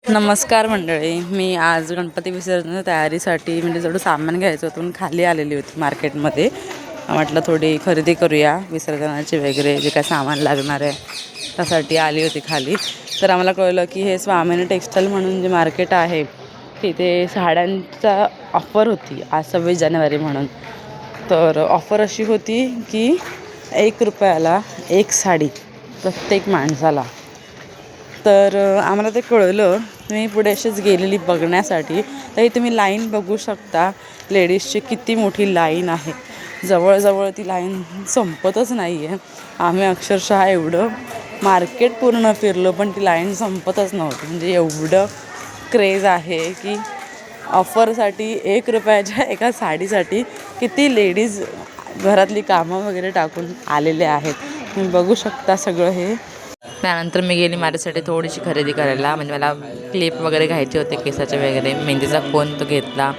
नमस्कार मंडळी. मी आज गणपती विसर्जन तयारीसाठी म्हणजे थोडं सामान घ्यायचं होतं खाली आलेली होती मार्केटमध्ये. म्हटलं थोडी खरेदी करूया विसर्जनाची वगैरे जे काय सामान लागणार आहे त्यासाठी आली होती खाली. तर आम्हाला कळलं की हे स्वामिनी टेक्स्टाईल म्हणून जे मार्केट आहे तिथे साड्यांचा ऑफर होती आज 26 जानेवारी म्हणून. तर ऑफर अशी होती की 1 रुपयाला 1 साडी प्रत्येक माणसाला. तर आम्हाला ते कळलं. मी पुढे अशीच गेलेली बघण्यासाठी. तर इथे तुम्ही लाईन बघू शकता. लेडीजची किती मोठी लाईन आहे. जवळजवळ ती लाईन संपतच नाही आहे. आम्ही अक्षरशः एवढं मार्केट पूर्ण फिरलो पण ती लाईन संपतच नव्हती. म्हणजे एवढं क्रेज आहे की ऑफरसाठी 1 रुपयाच्या एका साडीसाठी किती लेडीज घरातली कामं वगैरे टाकून आलेले आहेत. तुम्ही बघू शकता सगळं हे. त्यानंतर मी गेली माझ्यासाठी थोडीशी खरेदी करायला. म्हणजे मला क्लिप वगैरे घ्यायचे होते केसाचे वगैरे. मेहंदीचा कोन तो घेतला.